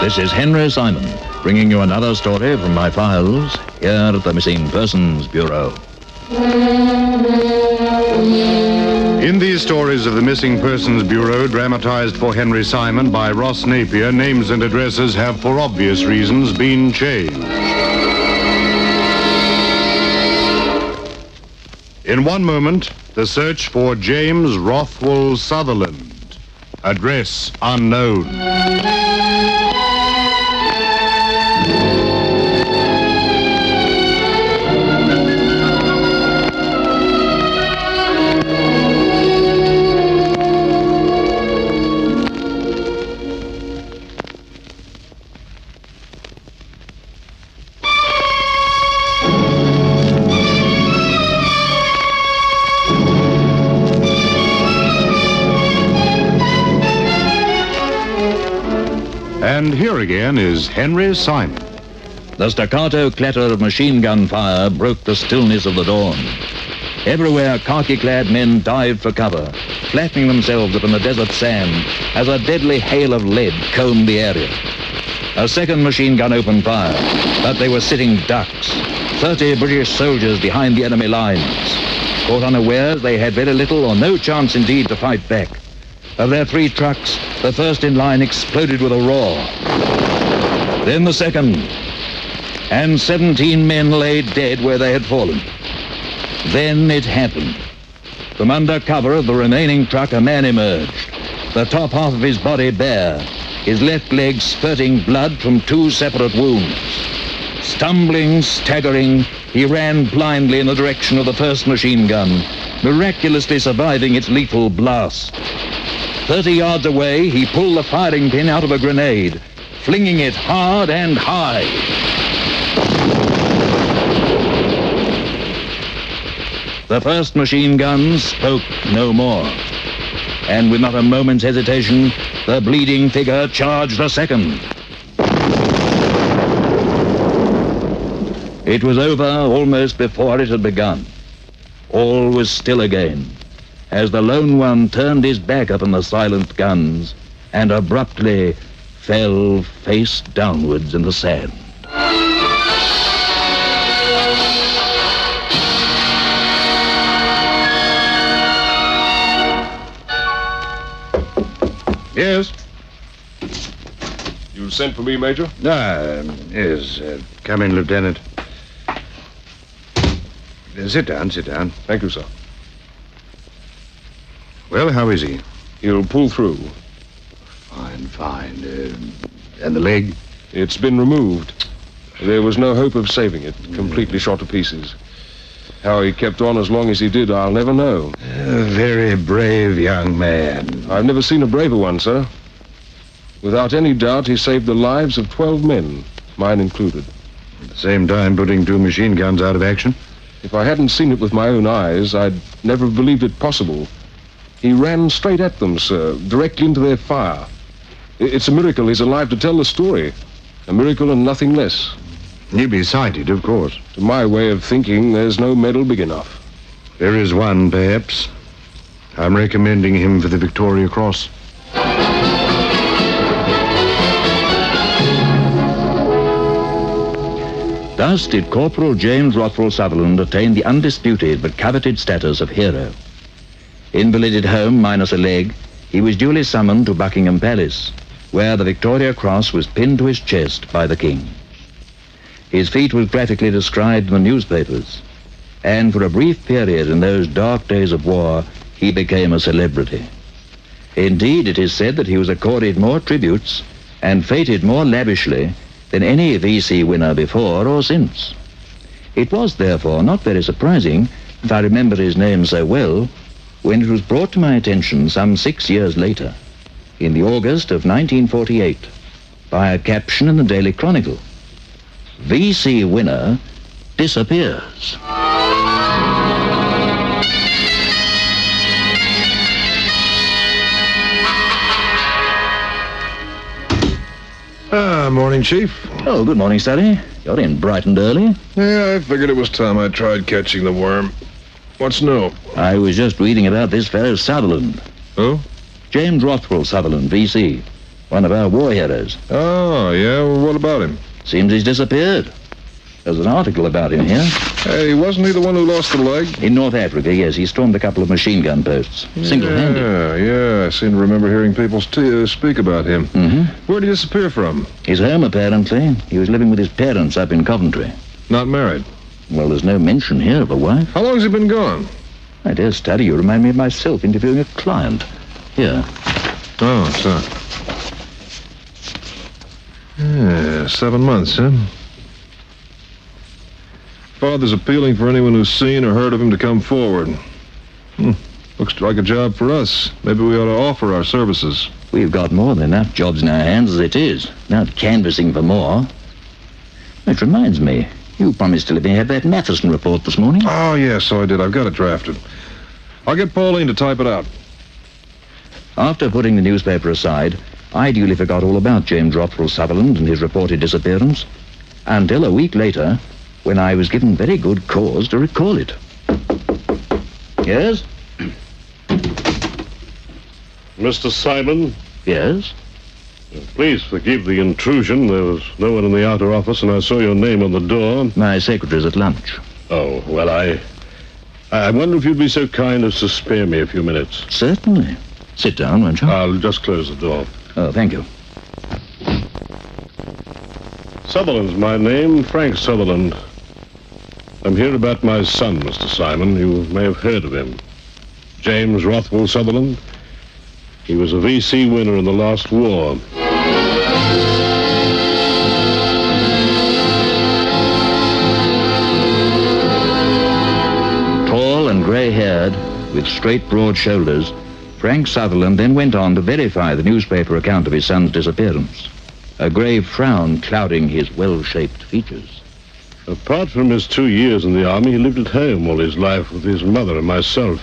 This is Henry Simon, bringing you another story from my files here at the Missing Persons Bureau. In these stories of the Missing Persons Bureau, dramatized for Henry Simon by Ross Napier, names and addresses have, for obvious reasons, been changed. In one moment, the search for James Rothwell Sutherland. Address unknown. And here again is Henry Simon. The staccato clatter of machine gun fire broke the stillness of the dawn. Everywhere, khaki-clad men dived for cover, flattening themselves upon the desert sand as a deadly hail of lead combed the area. A second machine gun opened fire, but they were sitting ducks, 30 British soldiers behind the enemy lines. Caught unawares, they had very little or no chance indeed to fight back. Of their 3 trucks, the first in line exploded with a roar. Then the second, and 17 men lay dead where they had fallen. Then it happened. From under cover of the remaining truck, a man emerged, the top half of his body bare, his left leg spurting blood from 2 separate wounds. Stumbling, staggering, he ran blindly in the direction of the first machine gun, miraculously surviving its lethal blast. 30 yards away, he pulled the firing pin out of a grenade, flinging it hard and high. The first machine gun spoke no more, and with not a moment's hesitation, the bleeding figure charged the second. It was over almost before it had begun. All was still again, as the lone one turned his back upon the silent guns and abruptly fell face downwards in the sand. Yes? You sent for me, Major? Yes. Come in, Lieutenant. Sit down. Thank you, sir. Well, how is he? He'll pull through. Fine. And the leg? It's been removed. There was no hope of saving it. Completely shot to pieces. How he kept on as long as he did, I'll never know. A very brave young man. I've never seen a braver one, sir. Without any doubt, he saved the lives of 12 men, mine included. At the same time, putting 2 machine guns out of action? If I hadn't seen it with my own eyes, I'd never have believed it possible. He ran straight at them, sir, directly into their fire. It's a miracle he's alive to tell the story. A miracle and nothing less. He'll be cited, of course. To my way of thinking, there's no medal big enough. There is one, perhaps. I'm recommending him for the Victoria Cross. Thus did Corporal James Rothwell Sutherland attain the undisputed but coveted status of hero. Invalided home minus a leg, he was duly summoned to Buckingham Palace, where the Victoria Cross was pinned to his chest by the King. His feat was practically described in the newspapers, and for a brief period in those dark days of war, he became a celebrity. Indeed, it is said that he was accorded more tributes and feted more lavishly than any VC winner before or since. It was, therefore, not very surprising, if I remember his name so well, when it was brought to my attention some 6 years later, in the August of 1948, by a caption in the Daily Chronicle. VC winner disappears. Morning, Chief. Oh, good morning, Sully. You're in bright and early. Yeah, I figured it was time I tried catching the worm. What's new? I was just reading about this fellow Sutherland. Who? James Rothwell Sutherland, VC. One of our war heroes. Oh, yeah? Well, what about him? Seems he's disappeared. There's an article about him here. Hey, wasn't he the one who lost the leg? In North Africa, yes. He stormed a couple of machine gun posts. Single-handed. Yeah. I seem to remember hearing people speak about him. Mm-hmm. Where'd he disappear from? His home, apparently. He was living with his parents up in Coventry. Not married. Well, there's no mention here of a wife. How long's he been gone? I dare study. You remind me of myself interviewing a client. Here. Oh, so. Yeah, 7 months, huh? Father's appealing for anyone who's seen or heard of him to come forward. Looks like a job for us. Maybe we ought to offer our services. We've got more than enough jobs in our hands as it is. Not canvassing for more. It reminds me, you promised to let me have that Matheson report this morning. Oh, yes, so I did. I've got it drafted. I'll get Pauline to type it out. After putting the newspaper aside, I duly forgot all about James Rothwell Sutherland and his reported disappearance, until a week later, when I was given very good cause to recall it. Yes? Mr. Simon? Yes? Please forgive the intrusion. There was no one in the outer office, and I saw your name on the door. My secretary's at lunch. Oh, well, I wonder if you'd be so kind as to spare me a few minutes. Certainly. Sit down, won't you? I'll just close the door. Oh, thank you. Sutherland's my name, Frank Sutherland. I'm here about my son, Mr. Simon. You may have heard of him. James Rothwell Sutherland. He was a VC winner in the last war. Tall and grey-haired, with straight, broad shoulders, Frank Sutherland then went on to verify the newspaper account of his son's disappearance, a grave frown clouding his well-shaped features. Apart from his 2 years in the army, he lived at home all his life with his mother and myself.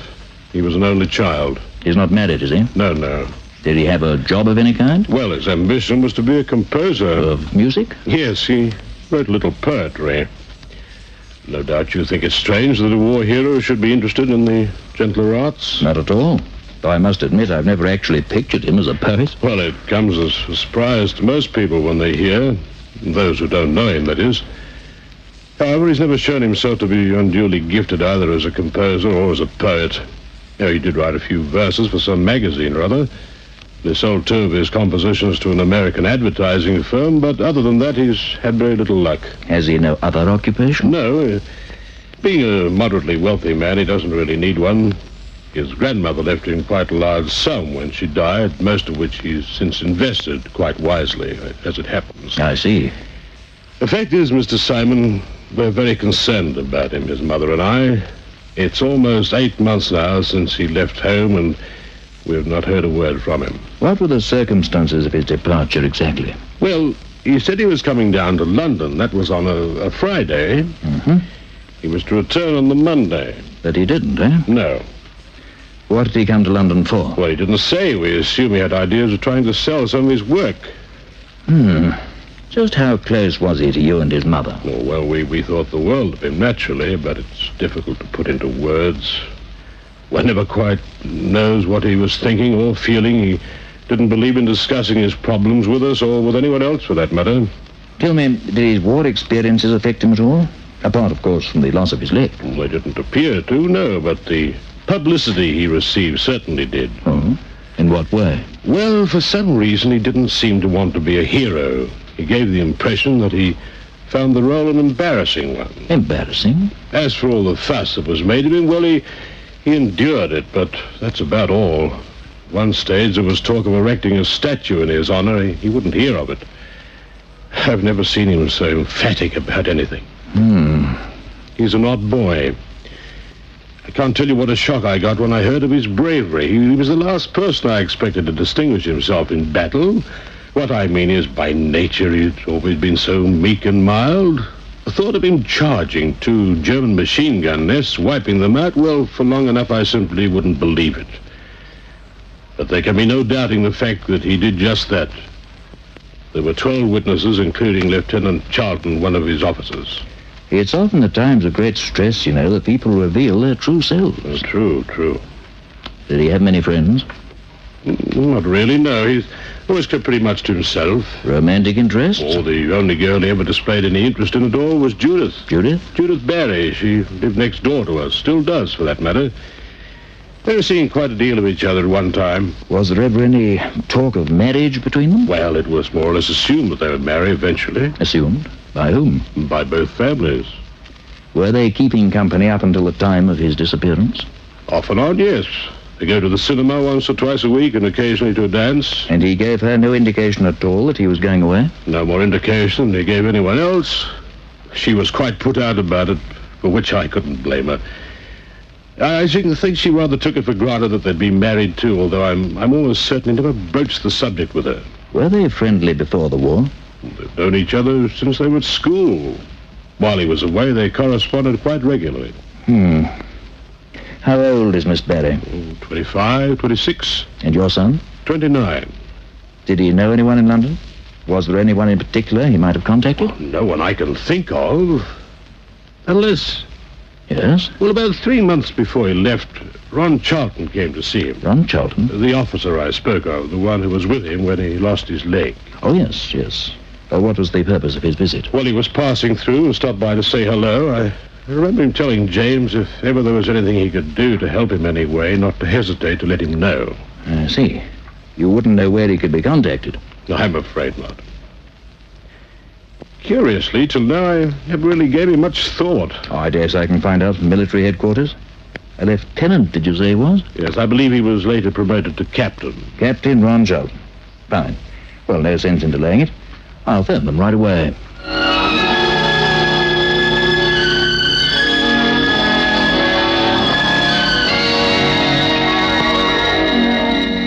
He was an only child. He's not married, is he? No. Did he have a job of any kind? Well, his ambition was to be a composer. Of music? Yes, he wrote a little poetry. No doubt you think it's strange that a war hero should be interested in the gentler arts. Not at all. Though I must admit I've never actually pictured him as a poet. Well, it comes as a surprise to most people when they hear, those who don't know him, that is. However, he's never shown himself to be unduly gifted either as a composer or as a poet. He did write a few verses for some magazine or other. They sold 2 of his compositions to an American advertising firm, but other than that, he's had very little luck. Has he no other occupation? No. Being a moderately wealthy man, he doesn't really need one. His grandmother left him quite a large sum when she died, most of which he's since invested quite wisely, as it happens. I see. The fact is, Mr. Simon, we're very concerned about him, his mother and I. It's almost 8 months now since he left home, and we've not heard a word from him. What were the circumstances of his departure exactly? Well, he said he was coming down to London. That was on a Friday. Mm-hmm. He was to return on the Monday. But he didn't, eh? No. What did he come to London for? Well, he didn't say. We assume he had ideas of trying to sell some of his work. Just how close was he to you and his mother? Oh, well, we thought the world of him, naturally, but it's difficult to put into words. One never quite knows what he was thinking or feeling. He didn't believe in discussing his problems with us or with anyone else, for that matter. Tell me, did his war experiences affect him at all? Apart, of course, from the loss of his leg. They didn't appear to, no, but the publicity he received certainly did. Oh? In what way? Well, for some reason, he didn't seem to want to be a hero. He gave the impression that he found the role an embarrassing one. Embarrassing? As for all the fuss that was made of him, well, he endured it, but that's about all. One stage, there was talk of erecting a statue in his honor. He wouldn't hear of it. I've never seen him so emphatic about anything. He's an odd boy. I can't tell you what a shock I got when I heard of his bravery. He was the last person I expected to distinguish himself in battle. What I mean is, by nature, he's always been so meek and mild. The thought of him charging 2 German machine gun nests, wiping them out, well, for long enough I simply wouldn't believe it. But there can be no doubting the fact that he did just that. There were 12 witnesses, including Lieutenant Charlton, one of his officers. It's often at times of great stress, you know, that people reveal their true selves. True. Did he have many friends? Not really, no. He's always kept pretty much to himself. Romantic interest? Oh, the only girl he ever displayed any interest in at all was Judith. Judith? Judith Barry. She lived next door to us. Still does, for that matter. They were seeing quite a deal of each other at one time. Was there ever any talk of marriage between them? Well, it was more or less assumed that they would marry eventually. Assumed? By whom? By both families. Were they keeping company up until the time of his disappearance? Off and on, yes. They go to the cinema once or twice a week and occasionally to a dance. And he gave her no indication at all that he was going away? No more indication than he gave anyone else. She was quite put out about it, for which I couldn't blame her. I think she rather took it for granted that they'd been married too, although I'm almost certain he never broached the subject with her. Were they friendly before the war? They've known each other since they were at school. While he was away, they corresponded quite regularly. How old is Miss Barry? 25, 26. And your son? 29. Did he know anyone in London? Was there anyone in particular he might have contacted? No one I can think of. Unless, Yes? well, about 3 months before he left, Ron Charlton came to see him. Ron Charlton? The officer I spoke of, the one who was with him when he lost his leg. Oh, yes, yes. What was the purpose of his visit? Well, he was passing through and stopped by to say hello. I remember him telling James if ever there was anything he could do to help him anyway, not to hesitate to let him know. I see. You wouldn't know where he could be contacted. I'm afraid not. Curiously, till now, I never really gave him much thought. Oh, I dare say I can find out from military headquarters. A lieutenant, did you say he was? Yes, I believe he was later promoted to captain. Captain Ron Charlton. Fine. Well, no sense in delaying it. I'll phone them right away.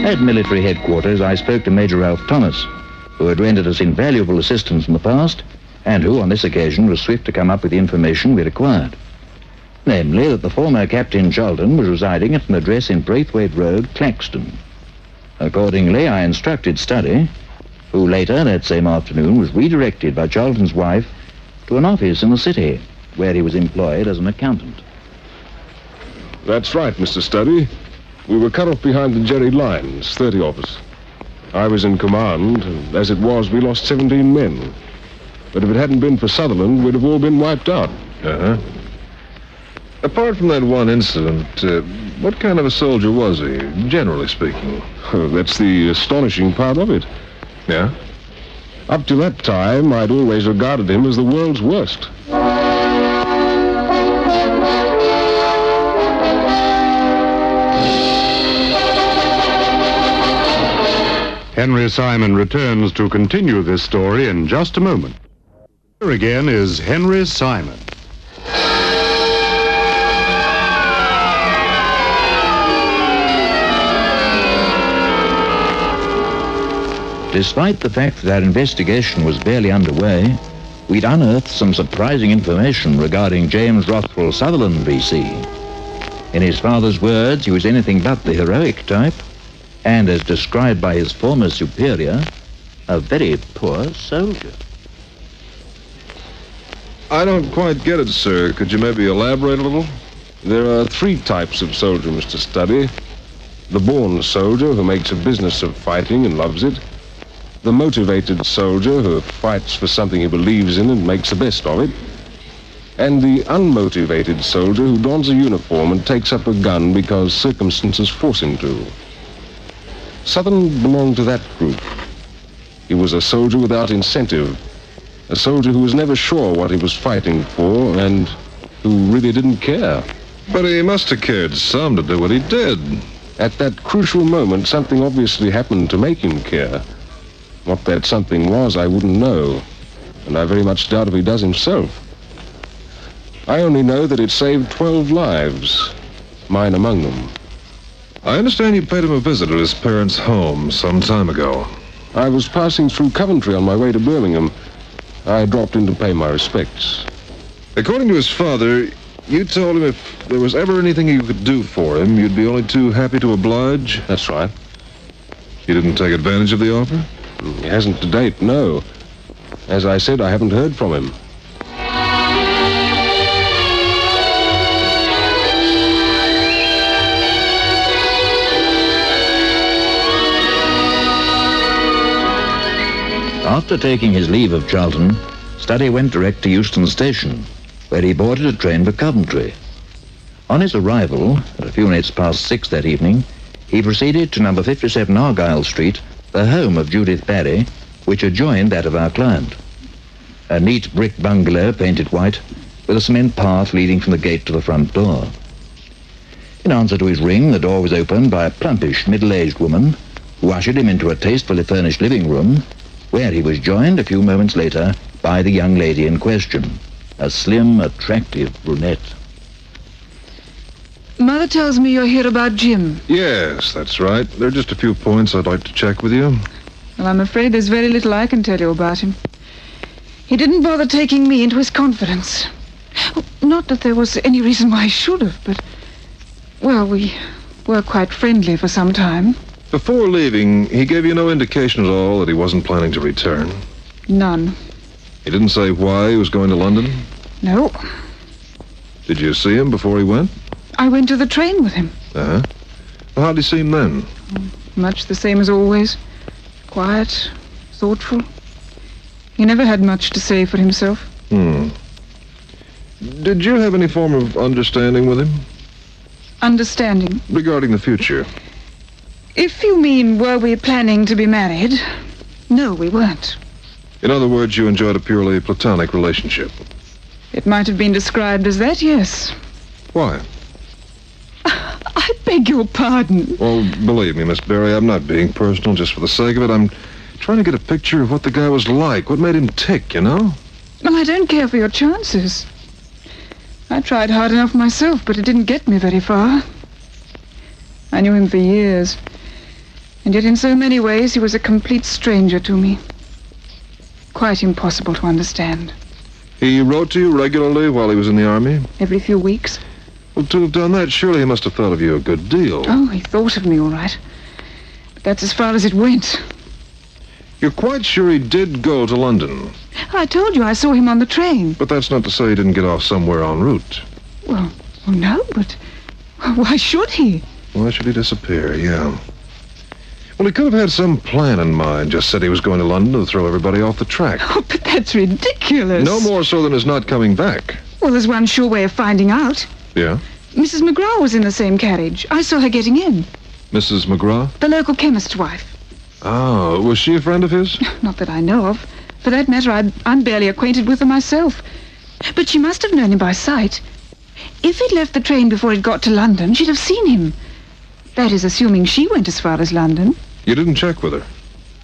At military headquarters, I spoke to Major Ralph Thomas, who had rendered us invaluable assistance in the past, and who, on this occasion, was swift to come up with the information we required. Namely, that the former Captain Charlton was residing at an address in Braithwaite Road, Claxton. Accordingly, I instructed Studdy, who later, that same afternoon, was redirected by Charlton's wife to an office in the city, where he was employed as an accountant. That's right, Mr. Studdy. We were cut off behind the Jerry lines, 30 of us. I was in command, and as it was, we lost 17 men. But if it hadn't been for Sutherland, we'd have all been wiped out. Uh-huh. Apart from that one incident, what kind of a soldier was he, generally speaking? Oh, that's the astonishing part of it. Yeah? Up to that time, I'd always regarded him as the world's worst. Henry Simon returns to continue this story in just a moment. Here again is Henry Simon. Despite the fact that our investigation was barely underway, we'd unearthed some surprising information regarding James Rothwell Sutherland, V.C. In his father's words, he was anything but the heroic type, and as described by his former superior, a very poor soldier. I don't quite get it, sir. Could you maybe elaborate a little? There are 3 types of soldier, Mr. Studdy. The born soldier, who makes a business of fighting and loves it. The motivated soldier, who fights for something he believes in and makes the best of it. And the unmotivated soldier, who dons a uniform and takes up a gun because circumstances force him to. Sutherland belonged to that group. He was a soldier without incentive. A soldier who was never sure what he was fighting for and who really didn't care. But he must have cared some to do what he did. At that crucial moment, something obviously happened to make him care. What that something was, I wouldn't know. And I very much doubt if he does himself. I only know that it saved 12 lives, mine among them. I understand you paid him a visit at his parents' home some time ago. I was passing through Coventry on my way to Birmingham. I dropped in to pay my respects. According to his father, you told him if there was ever anything you could do for him, you'd be only too happy to oblige. That's right. He didn't take advantage of the offer? He hasn't to date, no. As I said, I haven't heard from him. After taking his leave of Charlton, Studdy went direct to Euston Station, where he boarded a train for Coventry. On his arrival, at a few minutes past 6 that evening, he proceeded to number 57 Argyle Street, the home of Judith Barry, which adjoined that of our client. A neat brick bungalow painted white, with a cement path leading from the gate to the front door. In answer to his ring, the door was opened by a plumpish, middle-aged woman, who ushered him into a tastefully furnished living room, where he was joined a few moments later by the young lady in question, a slim, attractive brunette. Mother tells me you're here about Jim. Yes, that's right. There are just a few points I'd like to check with you. Well, I'm afraid there's very little I can tell you about him. He didn't bother taking me into his confidence. Not that there was any reason why he should have, but... Well, we were quite friendly for some time. Before leaving, he gave you no indication at all that he wasn't planning to return? None. He didn't say why he was going to London? No. Did you see him before he went? I went to the train with him. Uh-huh. Well, how'd he seem then? Much the same as always. Quiet, thoughtful. He never had much to say for himself. Did you have any form of understanding with him? Understanding? Regarding the future? If you mean, were we planning to be married? No, we weren't. In other words, you enjoyed a purely platonic relationship? It might have been described as that, yes. Why? I beg your pardon. Well, believe me, Miss Barry, I'm not being personal just for the sake of it. I'm trying to get a picture of what the guy was like, what made him tick, you know? Well, I don't care for your chances. I tried hard enough myself, but it didn't get me very far. I knew him for years, and yet in so many ways he was a complete stranger to me. Quite impossible to understand. He wrote to you regularly while he was in the army? Every few weeks. Well, to have done that, surely he must have thought of you a good deal. Oh, he thought of me all right. But that's as far as it went. You're quite sure he did go to London? I told you I saw him on the train. But that's not to say he didn't get off somewhere en route. Well, no, but why should he? Why should he disappear, yeah. Well, he could have had some plan in mind, just said he was going to London to throw everybody off the track. Oh, but that's ridiculous. No more so than his not coming back. Well, there's one sure way of finding out. Yeah? Mrs. McGraw was in the same carriage. I saw her getting in. Mrs. McGraw? The local chemist's wife. Oh, was she a friend of his? Not that I know of. For that matter, I'm barely acquainted with her myself. But she must have known him by sight. If he'd left the train before he'd got to London, she'd have seen him. That is, assuming she went as far as London. You didn't check with her?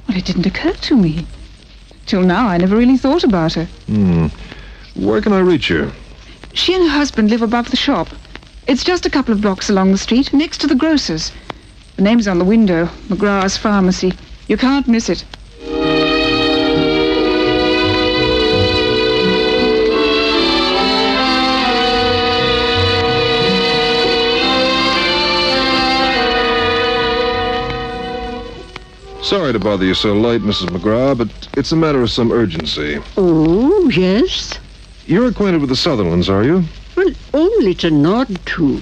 Well, it didn't occur to me. Till now, I never really thought about her. Where can I reach her? She and her husband live above the shop. It's just a couple of blocks along the street, next to the grocer's. The name's on the window, McGraw's Pharmacy. You can't miss it. Sorry to bother you so late, Mrs. McGraw, but it's a matter of some urgency. Oh, yes? You're acquainted with the Sutherlands, are you? Well, only to nod to.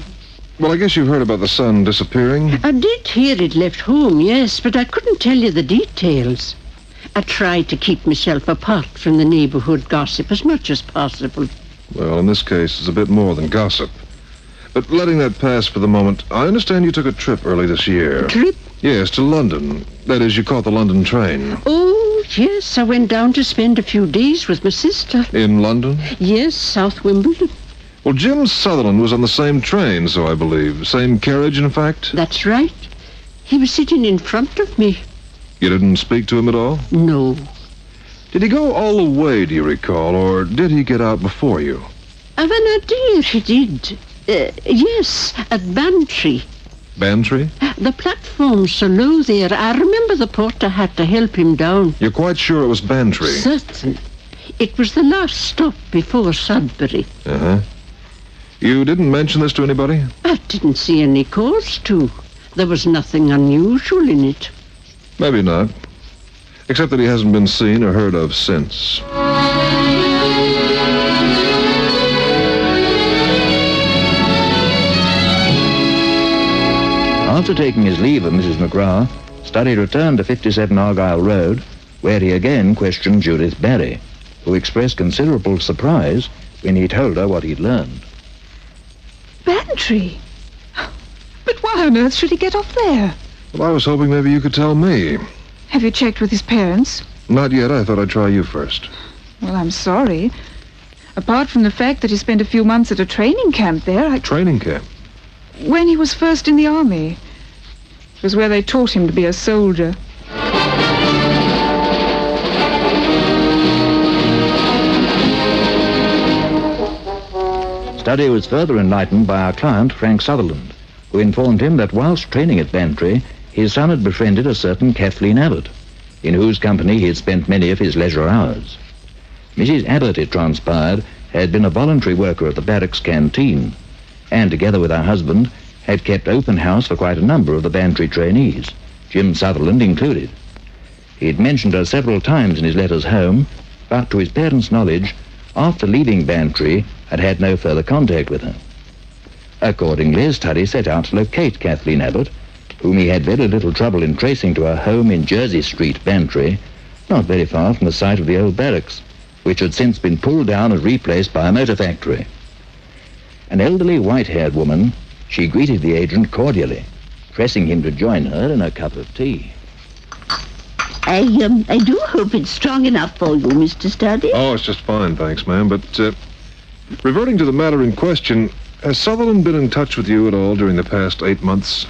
Well, I guess you've heard about the son disappearing. I did hear it left home, yes, but I couldn't tell you the details. I tried to keep myself apart from the neighborhood gossip as much as possible. Well, in this case, it's a bit more than gossip. But letting that pass for the moment, I understand you took a trip early this year. Trip? Yes, to London. That is, you caught the London train. Oh, yes, I went down to spend a few days with my sister. In London? Yes, South Wimbledon. Well, Jim Sutherland was on the same train, so I believe. Same carriage, in fact? That's right. He was sitting in front of me. You didn't speak to him at all? No. Did he go all the way, do you recall, or did he get out before you? I've an idea he did. Yes, at Bantry. Bantry? The platform's so low there, I remember the porter had to help him down. You're quite sure it was Bantry? Certain. It was the last stop before Sudbury. Uh-huh. You didn't mention this to anybody? I didn't see any cause to. There was nothing unusual in it. Maybe not. Except that he hasn't been seen or heard of since. After taking his leave of Mrs. McGraw, Studdy returned to 57 Argyle Road, where he again questioned Judith Barry, who expressed considerable surprise when he told her what he'd learned. Bantry? But why on earth should he get off there? Well, I was hoping maybe you could tell me. Have you checked with his parents? Not yet. I thought I'd try you first. Well, I'm sorry. Apart from the fact that he spent a few months at a training camp there, Training camp? when he was first in the army. It was where they taught him to be a soldier. Study was further enlightened by our client, Frank Sutherland, who informed him that whilst training at Bantry, his son had befriended a certain Kathleen Abbott, in whose company he had spent many of his leisure hours. Mrs. Abbott, it transpired, had been a voluntary worker at the barracks canteen, and together with her husband, had kept open house for quite a number of the Bantry trainees, Jim Sutherland included. He had mentioned her several times in his letters home, but to his parents' knowledge, after leaving Bantry, had had no further contact with her. Accordingly, Study set out to locate Kathleen Abbott, whom he had very little trouble in tracing to her home in Jersey Street, Bantry, not very far from the site of the old barracks, which had since been pulled down and replaced by a motor factory. An elderly white-haired woman, she greeted the agent cordially, pressing him to join her in a cup of tea. I do hope it's strong enough for you, Mr. Study. Oh, it's just fine, thanks, ma'am. But, reverting to the matter in question, has Sutherland been in touch with you at all during the past 8 months?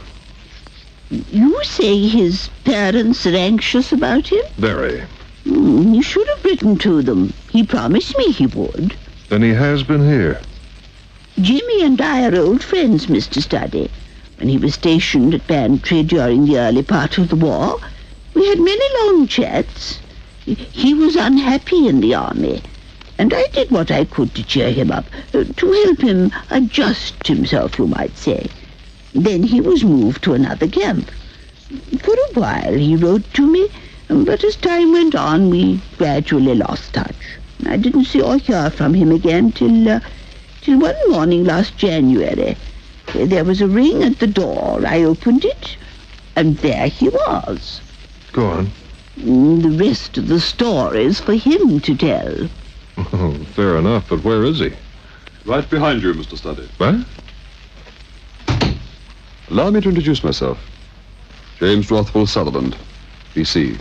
You say his parents are anxious about him? Very. You should have written to them. He promised me he would. Then he has been here. Jimmy and I are old friends, Mr. Study. When he was stationed at Bantry during the early part of the war, we had many long chats. He was unhappy in the army, and I did what I could to cheer him up, to help him adjust himself, you might say. Then he was moved to another camp. For a while he wrote to me, but as time went on, we gradually lost touch. I didn't see or hear from him again till one morning last January. There was a ring at the door. I opened it, and there he was. Go on. The rest of the story is for him to tell. Oh, fair enough, but where is he? Right behind you, Mr. Study. What? Allow me to introduce myself. James Rothwell Sutherland, B.C.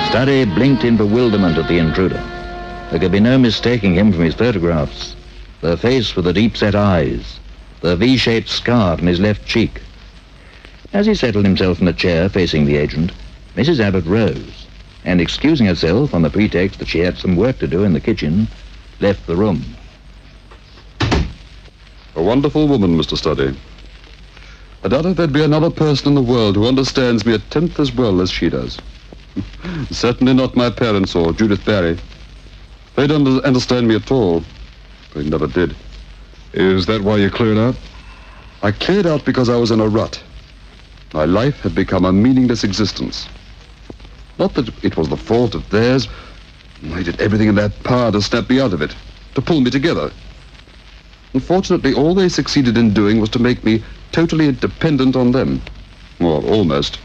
Study blinked in bewilderment at the intruder. There could be no mistaking him from his photographs. The face with the deep-set eyes, the V-shaped scar on his left cheek. As he settled himself in the chair facing the agent, Mrs. Abbott rose, and excusing herself on the pretext that she had some work to do in the kitchen, left the room. A wonderful woman, Mr. Study. I doubt if there'd be another person in the world who understands me a tenth as well as she does. Certainly not my parents or Judith Barry. They don't understand me at all. They never did. Is that why you cleared out? I cleared out because I was in a rut. My life had become a meaningless existence. Not that it was the fault of theirs. They did everything in their power to snap me out of it, to pull me together. Unfortunately, all they succeeded in doing was to make me totally dependent on them. Well, almost.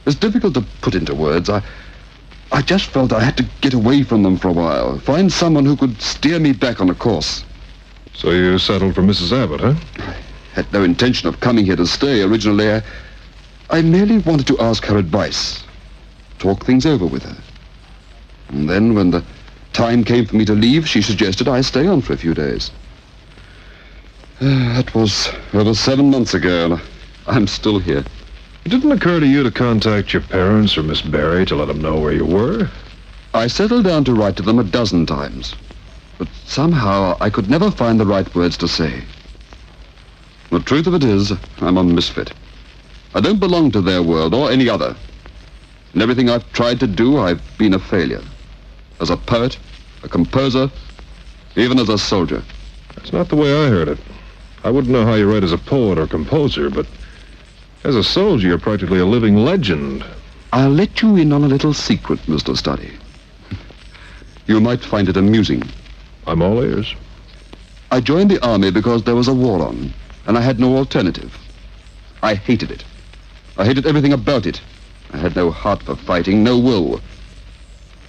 It's difficult to put into words. I just felt I had to get away from them for a while, find someone who could steer me back on a course. So you settled for Mrs. Abbott, huh? I had no intention of coming here to stay. Originally, I merely wanted to ask her advice, talk things over with her. And then, when the time came for me to leave, she suggested I stay on for a few days. That was over 7 months ago, and I'm still here. It didn't occur to you to contact your parents or Miss Barry to let them know where you were? I settled down to write to them 12 times, but somehow I could never find the right words to say. The truth of it is, I'm a misfit. I don't belong to their world or any other. In everything I've tried to do, I've been a failure. As a poet, a composer, even as a soldier. That's not the way I heard it. I wouldn't know how you write as a poet or composer, but as a soldier, you're practically a living legend. I'll let you in on a little secret, Mr. Study. You might find it amusing. I'm all ears. I joined the army because there was a war on. and I had no alternative. I hated it. I hated everything about it. I had no heart for fighting, no will.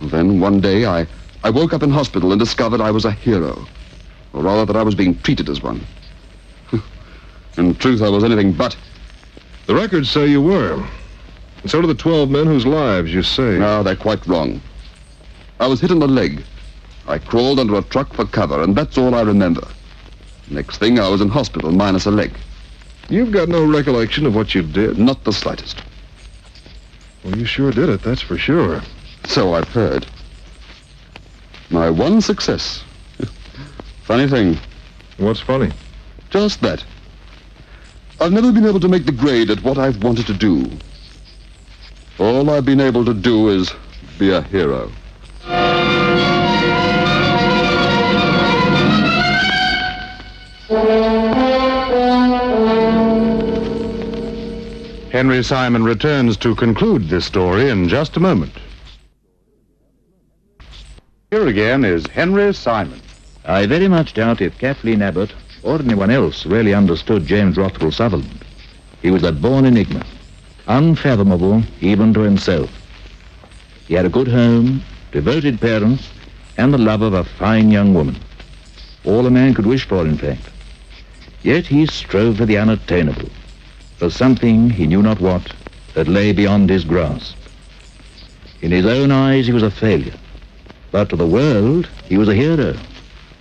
Then one day I woke up in hospital and discovered I was a hero. Or rather that I was being treated as one. In truth, I was anything but. The records say you were. And so do the 12 men whose lives you saved. No, they're quite wrong. I was hit in the leg. I crawled under a truck for cover, and that's all I remember. Next thing, I was in hospital minus a leg. You've got no recollection of what you did? Not the slightest. Well, you sure did it, that's for sure. So I've heard. My one success. Funny thing. What's funny? Just that. I've never been able to make the grade at what I've wanted to do. All I've been able to do is be a hero. Henry Simon returns to conclude this story in just a moment. Here again is Henry Simon. I very much doubt if Kathleen Abbott or anyone else really understood James Rothwell Sutherland. He was a born enigma, unfathomable even to himself. He had a good home, devoted parents, and the love of a fine young woman. All a man could wish for, in fact. Yet he strove for the unattainable, for something he knew not what that lay beyond his grasp. In his own eyes he was a failure, but to the world he was a hero,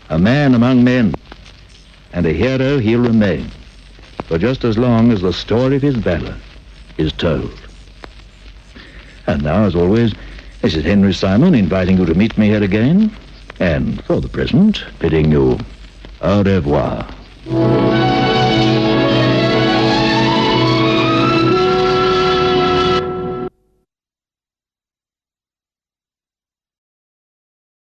a man among men, and a hero he'll remain, for just as long as the story of his valor is told. And now, as always, this is Henry Simon inviting you to meet me here again, and for the present, bidding you au revoir.